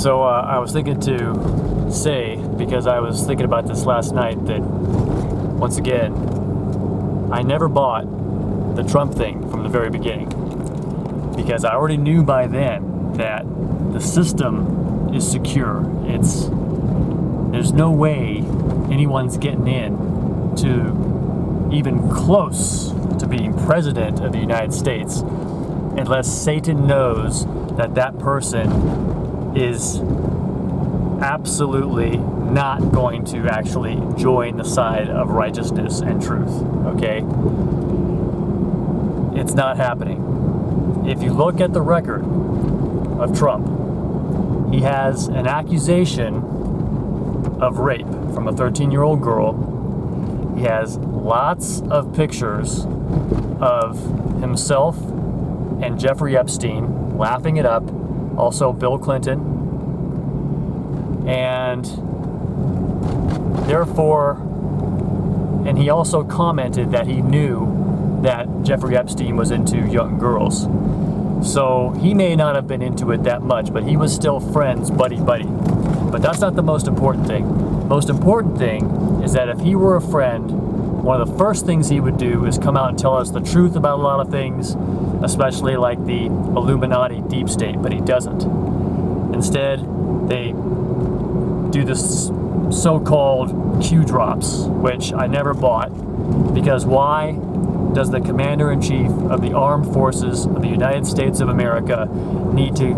So I was thinking to say, because I was thinking about this last night, that once again, I never bought the Trump thing from the very beginning, because I already knew by then that the system is secure. There's no way anyone's getting in to even close to being president of the United States unless Satan knows that that person is absolutely not going to actually join the side of righteousness and truth, okay? It's not happening. If you look at the record of Trump, he has an accusation of rape from a 13-year-old girl. He has lots of pictures of himself and Jeffrey Epstein laughing it up, also Bill Clinton, and therefore, and he also commented that he knew that Jeffrey Epstein was into young girls. So he may not have been into it that much, but he was still friends, buddy. But that's not the most important thing. Most important thing is that if he were a friend, one of the first things he would do is come out and tell us the truth about a lot of things, especially like the Illuminati deep state, but he doesn't. Instead, they do this so-called Q drops, which I never bought, because why does the Commander-in-Chief of the Armed Forces of the United States of America need to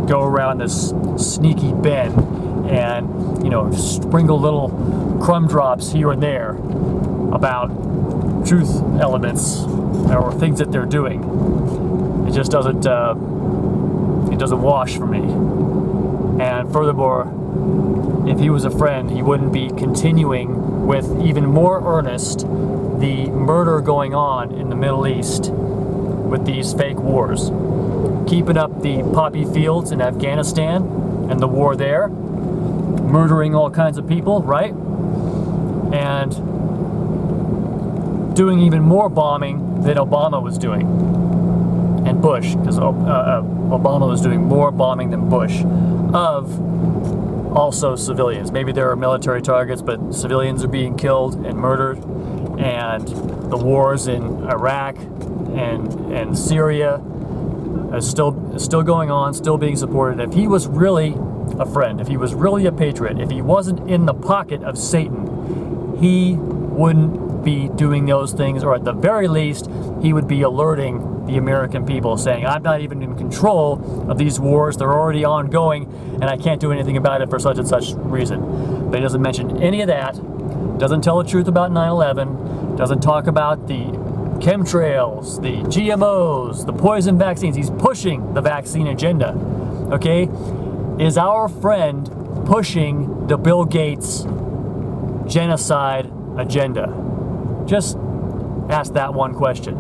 go around this sneaky bend and, you know, sprinkle little crumb drops here and there about truth elements or things that they're doing? It just doesn't wash for me. And furthermore, if he was a friend, he wouldn't be continuing with even more earnest the murder going on in the Middle East with these fake wars, keeping up the poppy fields in Afghanistan and the war there, murdering all kinds of people, right? And doing even more bombing than Obama was doing, and Bush, because Obama was doing more bombing than Bush of also civilians. Maybe there are military targets, but civilians are being killed and murdered, and the wars in Iraq and Syria are still going on, still being supported. If he was really a friend, if he was really a patriot, if he wasn't in the pocket of Satan, he wouldn't be doing those things, or at the very least, he would be alerting the American people, saying, I'm not even in control of these wars, they're already ongoing, and I can't do anything about it for such and such reason. But he doesn't mention any of that, doesn't tell the truth about 9/11, doesn't talk about the chemtrails, the GMOs, the poison vaccines. He's pushing the vaccine agenda, okay? Is our friend pushing the Bill Gates genocide agenda? Just ask that one question.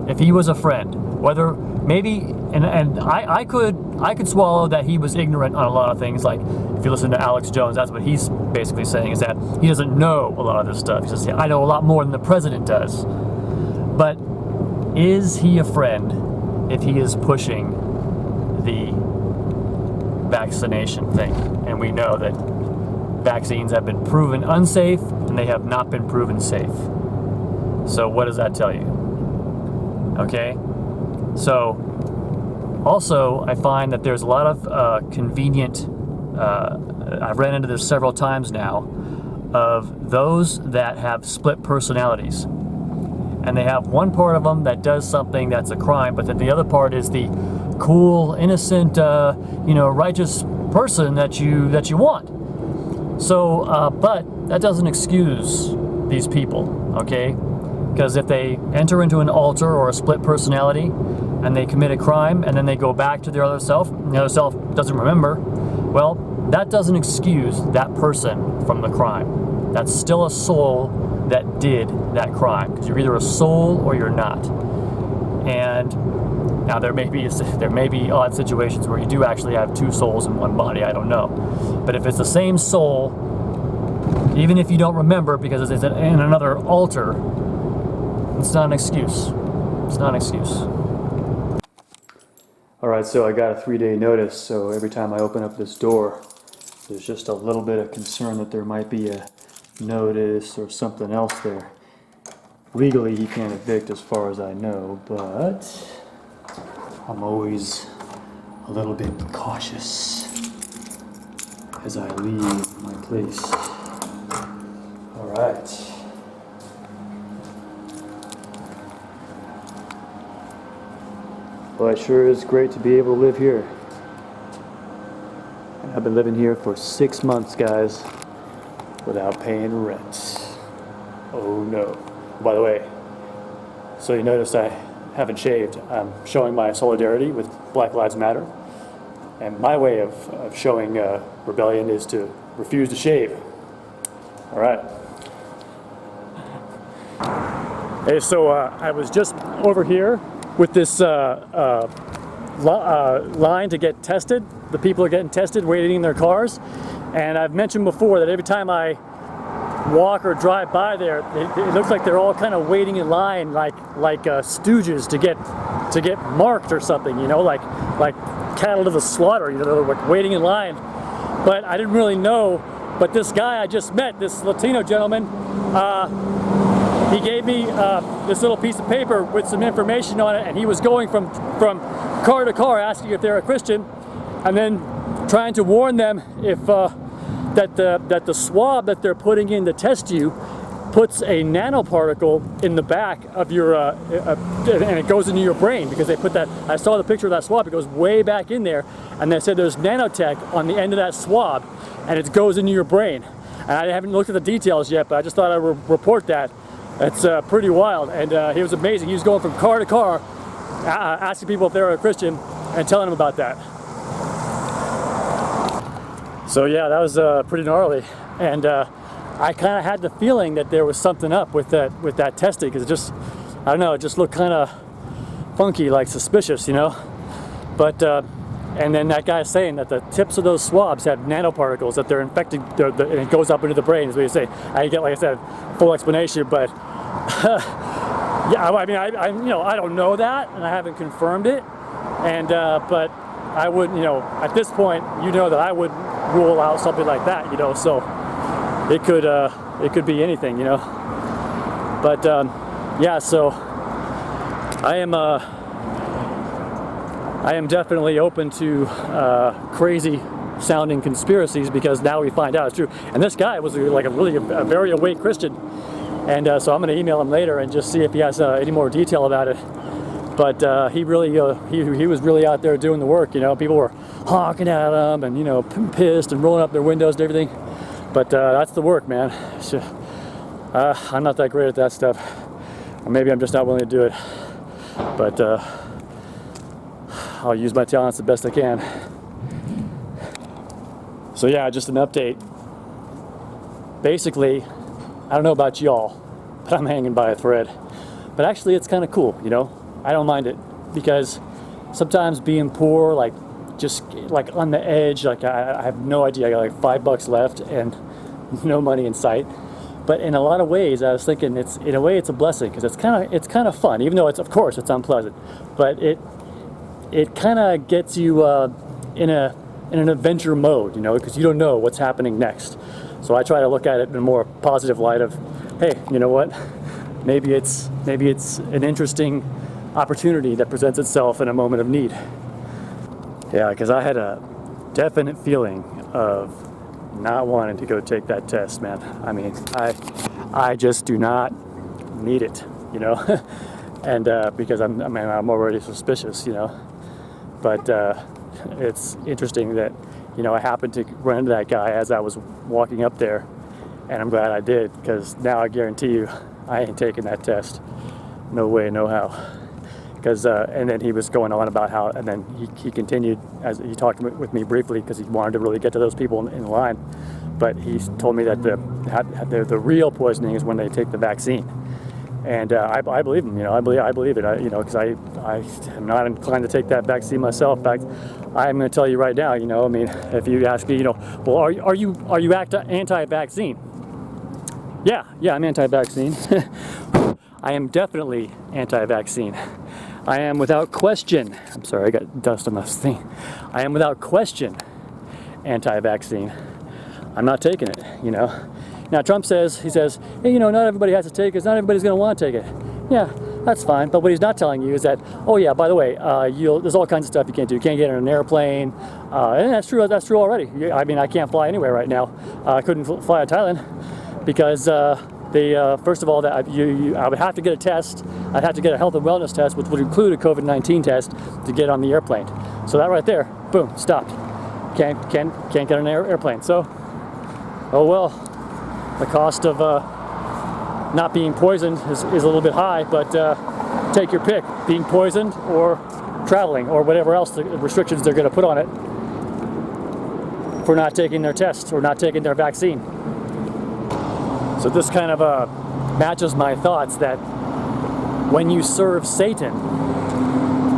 If he was a friend, whether maybe, and I could swallow that he was ignorant on a lot of things. Like if you listen to Alex Jones, that's what he's basically saying, is that he doesn't know a lot of this stuff. He says, I know a lot more than the president does. But is he a friend if he is pushing the vaccination thing? And we know that vaccines have been proven unsafe and they have not been proven safe. So what does that tell you? Okay, so also I find that there's a lot of convenient, I've ran into this several times now, of those that have split personalities. And they have one part of them that does something that's a crime, but then the other part is the cool, innocent, righteous person that you want. So, but that doesn't excuse these people, okay? Because if they enter into an alter or a split personality and they commit a crime and then they go back to their other self, and the other self doesn't remember, well, that doesn't excuse that person from the crime. That's still a soul that did that crime, because you're either a soul or you're not. And now there may be odd situations where you do actually have two souls in one body, I don't know. But if it's the same soul, even if you don't remember because it's in another alter, it's not an excuse. It's not an excuse. Alright, so I got a 3-day notice, so every time I open up this door, there's just a little bit of concern that there might be a notice or something else there. Legally, he can't evict as far as I know, but I'm always a little bit cautious as I leave my place. Alright. Well, it sure is great to be able to live here. And I've been living here for 6 months, guys, without paying rent. Oh no. By the way, so you noticed I haven't shaved. I'm showing my solidarity with Black Lives Matter. And my way of showing rebellion is to refuse to shave. Alright. Hey, so I was just over here with this line to get tested. The people are getting tested, waiting in their cars. And I've mentioned before that every time I walk or drive by there, it looks like they're all kind of waiting in line like stooges to get marked or something, you know, like cattle to the slaughter, you know, like waiting in line. But I didn't really know. But this guy I just met, this Latino gentleman, he gave me this little piece of paper with some information on it, and he was going from car to car asking if they're a Christian, and then trying to warn them if that the swab that they're putting in to test you puts a nanoparticle in the back of your and it goes into your brain, because they put that. I saw the picture of that swab. It goes way back in there, and they said there's NanoTech on the end of that swab, and it goes into your brain. And I haven't looked at the details yet, but I just thought I would report that. It's pretty wild, and he was amazing. He was going from car to car, asking people if they were a Christian and telling them about that. So yeah, that was pretty gnarly, and I kind of had the feeling that there was something up with that testing, because it just, I don't know, it just looked kind of funky, like suspicious, you know. But and then that guy's saying that the tips of those swabs have nanoparticles, that they're infecting, and it goes up into the brain, is what you say. I get, like I said, full explanation, but yeah, I mean, I you know, I don't know that, and I haven't confirmed it, and but I wouldn't, you know, at this point, you know, that I would rule out something like that, you know. So it could be anything, you know. But yeah, so I am definitely open to crazy sounding conspiracies, because now we find out it's true. And this guy was like a very awake Christian, and so I'm going to email him later and just see if he has any more detail about it. But he really he was really out there doing the work, you know. People were honking at him and, you know, pissed and rolling up their windows and everything. But that's the work, man. So, I'm not that great at that stuff, or maybe I'm just not willing to do it. But I'll use my talents the best I can. So yeah, just an update. Basically, I don't know about y'all, but I'm hanging by a thread. But actually, it's kind of cool, you know. I don't mind it, because sometimes being poor, like just like on the edge, like I have no idea. I got like $5 left and no money in sight. But in a lot of ways, I was thinking in a way it's a blessing, because it's kind of fun, even though of course it's unpleasant. But it kind of gets you in an adventure mode, you know, because you don't know what's happening next. So I try to look at it in a more positive light of, hey, you know what? Maybe it's an interesting opportunity that presents itself in a moment of need. Yeah, because I had a definite feeling of not wanting to go take that test, man. I mean, I just do not need it, you know. And because I'm already suspicious, you know. But it's interesting that, you know, I happened to run into that guy as I was walking up there, and I'm glad I did, because now I guarantee you I ain't taking that test. No way, no how. Because and then he was going on about how, and then he continued as he talked with me briefly, because he wanted to really get to those people in line. But he told me that the real poisoning is when they take the vaccine. And I believe him, you know. I believe it, you know, because I am not inclined to take that vaccine myself. In fact, I'm going to tell you right now, you know. I mean, if you ask me, you know, well, are you anti-vaccine? Yeah, I'm anti-vaccine. I am definitely anti-vaccine. I am without question, I'm sorry, I got dust on this thing. I am without question anti-vaccine. I'm not taking it, you know. Now Trump says, he says, hey, you know, not everybody has to take it, because not everybody's going to want to take it. Yeah, that's fine, but what he's not telling you is that, oh yeah, by the way, there's all kinds of stuff you can't do. You can't get on an airplane, and that's true already. I mean, I can't fly anywhere right now. I couldn't fly to Thailand because first of all, that I would have to get a test. I'd have to get a health and wellness test, which would include a COVID-19 test to get on the airplane. So that right there, boom, stopped. Can't get on an airplane. So, oh well, the cost of not being poisoned is a little bit high, but take your pick, being poisoned or traveling or whatever else the restrictions they're going to put on it for not taking their test or not taking their vaccine. So this kind of matches my thoughts that when you serve Satan,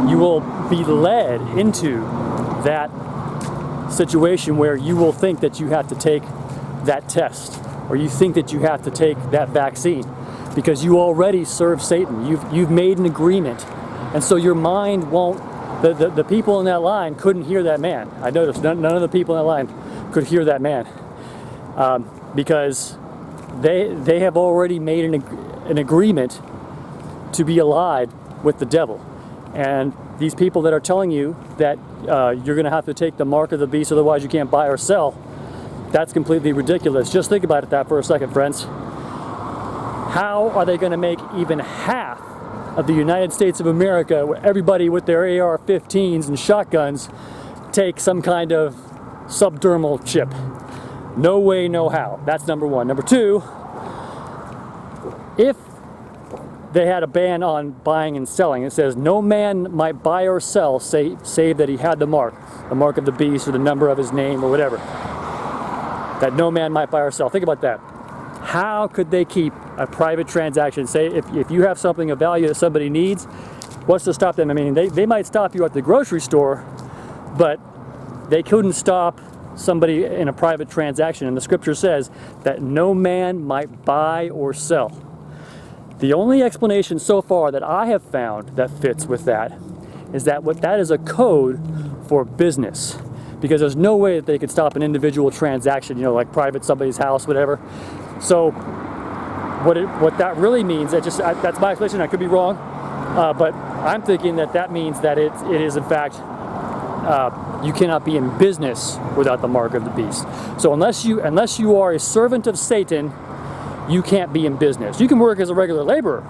you will be led into that situation where you will think that you have to take that test, or you think that you have to take that vaccine because you already serve Satan. You've made an agreement, and so your mind won't. The people in that line couldn't hear that man. I noticed none of the people in that line could hear that man because they have already made an agreement to be allied with the devil. And these people that are telling you that you're going to have to take the mark of the beast, otherwise you can't buy or sell, that's completely ridiculous. Just think about that for a second, friends. How are they going to make even half of the United States of America, where everybody with their AR-15s and shotguns, take some kind of subdermal chip? No way, no how. That's number one. Number two, if they had a ban on buying and selling, it says no man might buy or sell save that he had the mark of the beast or the number of his name or whatever. That no man might buy or sell. Think about that. How could they keep a private transaction? Say if you have something of value that somebody needs, what's to stop them? I mean, they might stop you at the grocery store, but they couldn't stop somebody in a private transaction. And the scripture says that no man might buy or sell. The only explanation so far that I have found that fits with that is that that is a code for business. Because there's no way that they could stop an individual transaction, you know, like private somebody's house, whatever. So what that really means, that's my explanation, I could be wrong, but I'm thinking that means that it is in fact, you cannot be in business without the mark of the beast. So unless you are a servant of Satan, you can't be in business. You can work as a regular laborer,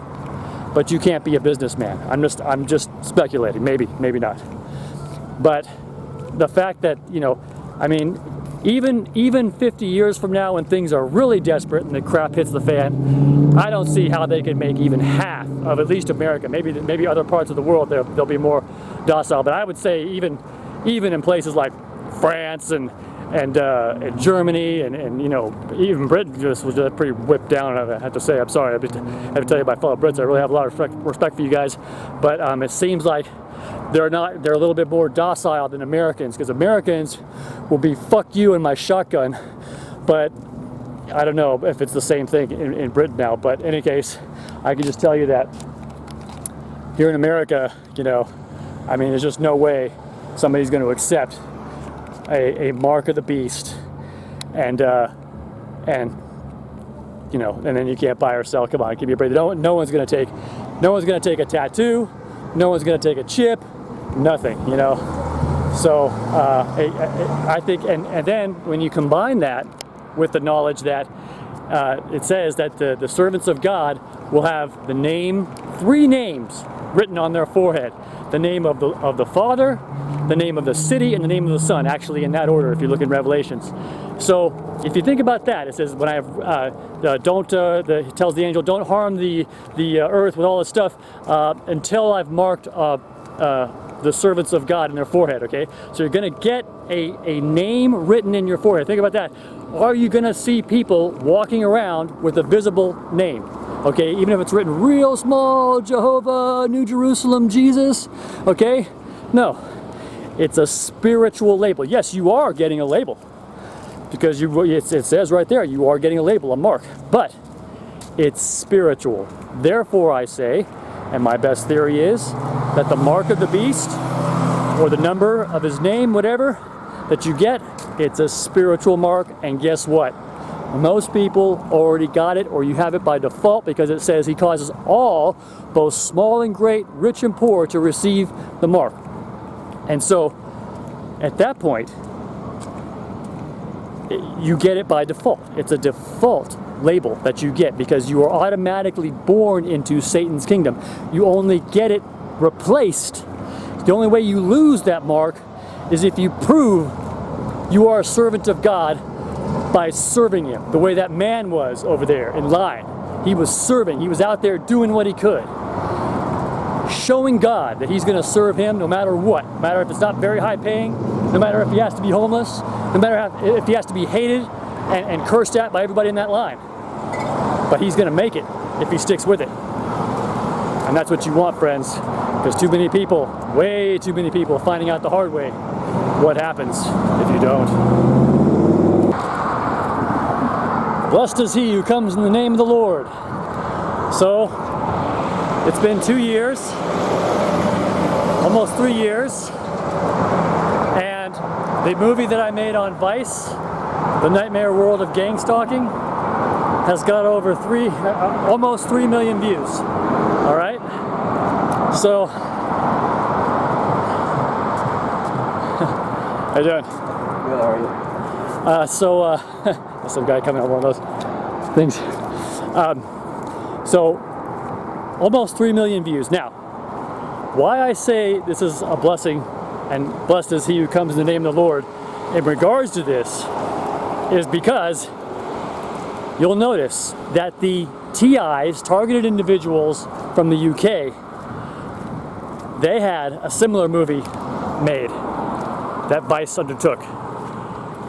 but you can't be a businessman. I'm just speculating, maybe not. But the fact that, you know, I mean, even 50 years from now when things are really desperate and the crap hits the fan, I don't see how they can make even half of at least America. Maybe other parts of the world they'll be more docile, but I would say even in places like France and Germany and you know, even Britain just was pretty whipped down. I have to say, I'm sorry, I have to tell you, my fellow Brits, I really have a lot of respect for you guys, but it seems like they're a little bit more docile than Americans, because Americans will be fuck you and my shotgun, but I don't know if it's the same thing in Britain now. But in any case, I can just tell you that here in America, you know, I mean, there's just no way somebody's going to accept a mark of the beast and you know, and then you can't buy or sell. Come on, give me a break. No one's going to take a tattoo. No one's going to take a chip. Nothing, you know. So I think, and then when you combine that with the knowledge that it says that the servants of God will have three names written on their forehead: the name of the Father, the name of the city, and the name of the Son. Actually, in that order, if you look in Revelations. So if you think about that, it says, when I have it tells the angel, don't harm the earth with all this stuff until I've marked the servants of God in their forehead. Okay, so you're going to get a name written in your forehead. Think about that. Are you going to see people walking around with a visible name? Okay, even if it's written real small, Jehovah, New Jerusalem, Jesus. Okay, no, it's a spiritual label. Yes, you are getting a label, because it says right there, you are getting a label, a mark, but it's spiritual. Therefore, I say, And my best theory is that the mark of the beast, or the number of his name, whatever, that you get, it's a spiritual mark. And guess what? Most people already got it, or you have it by default, because it says he causes all, both small and great, rich and poor, to receive the mark. And so, at that point, you get it by default. It's a default label that you get because you are automatically born into Satan's kingdom. You only get it replaced. The only way you lose that mark is if you prove you are a servant of God by serving him, the way that man was over there in line. He was serving. He was out there doing what he could, showing God that he's going to serve him no matter what, no matter if it's not very high paying, no matter if he has to be homeless, no matter if he has to be hated and cursed at by everybody in that line. But he's going to make it if he sticks with it. And that's what you want, friends, because too many people, way too many people, finding out the hard way what happens if you don't. Blessed is he who comes in the name of the Lord. So, it's been 2 years, almost 3 years, and the movie that I made on Vice, The Nightmare World of Gang Stalking, has got over almost 3 million views. All right? So, how you doing? Good, how are you? Some guy coming on one of those things. So, almost 3 million views. Now, why I say this is a blessing, and blessed is he who comes in the name of the Lord, in regards to this, is because you'll notice that the TIs, targeted individuals from the UK, they had a similar movie made that Vice undertook,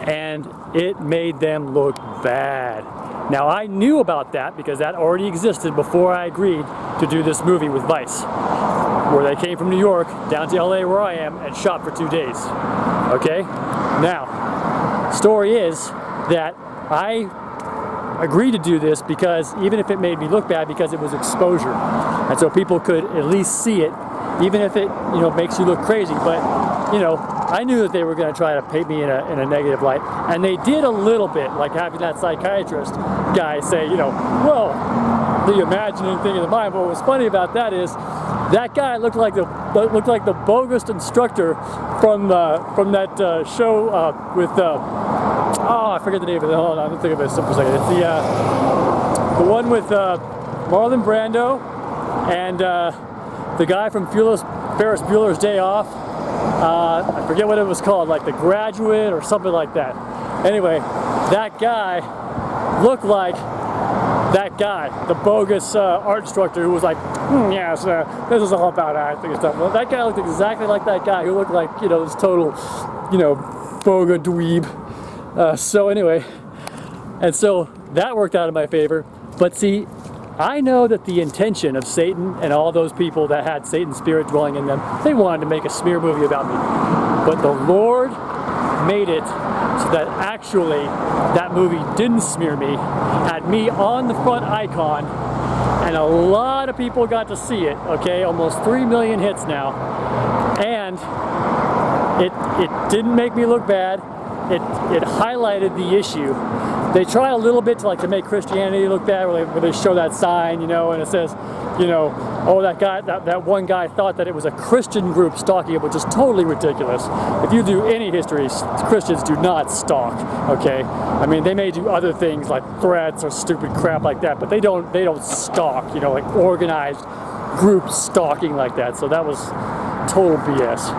and it made them look bad. Now, I knew about that because that already existed before I agreed to do this movie with Vice, where they came from New York down to LA where I am and shot for 2 days. Okay? Now, story is that I agreed to do this because even if it made me look bad, because it was exposure. And so people could at least see it, even if it, makes you look crazy. But, I knew that they were going to try to paint me in a negative light. And they did a little bit, like having that psychiatrist guy say, well, the imagining thing in the mind. But what was funny about that is that guy looked like the bogus instructor from that show with I forget the name of it. Hold on, let me think of it for a second. It's the one with Marlon Brando and the guy from Ferris Bueller's Day Off. I forget what it was called, like The Graduate or something like that. Anyway, that guy looked like that guy, the bogus art instructor who was like, yes, this is all about acting and stuff. Well, that guy looked exactly like that guy who looked like, this total, boga dweeb. So anyway, and so that worked out in my favor. But see, I know that the intention of Satan and all those people that had Satan's spirit dwelling in them, they wanted to make a smear movie about me. But the Lord made it so that actually that movie didn't smear me, had me on the front icon, and a lot of people got to see it, okay? Almost 3 million hits now. And it didn't make me look bad. It highlighted the issue. They tried a little bit to make Christianity look bad, where they show that sign, and it says, oh, that one guy thought that it was a Christian group stalking it, which is totally ridiculous. If you do any history, Christians do not stalk, okay? I mean, they may do other things like threats or stupid crap like that, but they don't stalk, like organized group stalking like that. So that was total BS.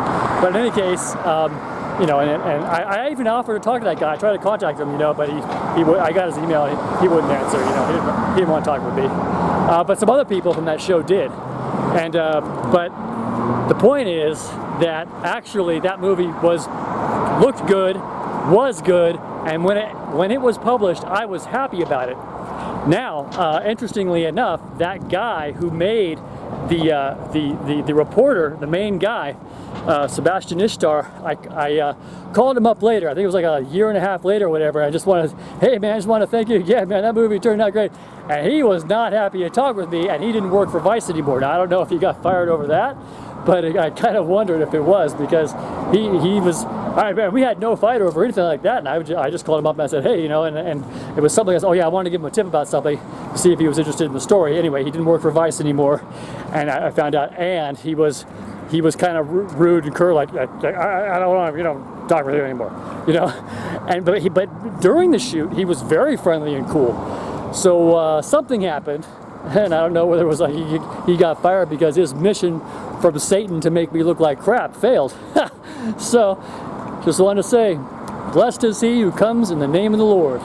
But in any case, and I even offered to talk to that guy. I tried to contact him, but I got his email. He wouldn't answer. He didn't want to talk with me. But some other people from that show did. And but the point is that actually that movie looked good, was good, and when it was published, I was happy about it. Now, interestingly enough, that guy who made the reporter, the main guy, Sebastian Ishtar, I called him up later. I think it was like a year and a half later or whatever. I just wanted, hey man, I just want to thank you again, man. That movie turned out great. And he was not happy to talk with me, and he didn't work for Vice anymore. Now I don't know if he got fired over that, but I kind of wondered if it was, because he was. We had no fight over anything like that, and I just called him up and I said, hey, you know, and it was something. I said, oh yeah, I wanted to give him a tip about something to see if he was interested in the story. Anyway, he didn't work for Vice anymore, and I found out, and he was kind of rude and curt, like I don't want to, you know, talk with him anymore, you know. And but during the shoot, he was very friendly and cool. So something happened, and I don't know whether it was like he got fired because his mission from Satan to make me look like crap failed. So just wanted to say, blessed is he who comes in the name of the Lord.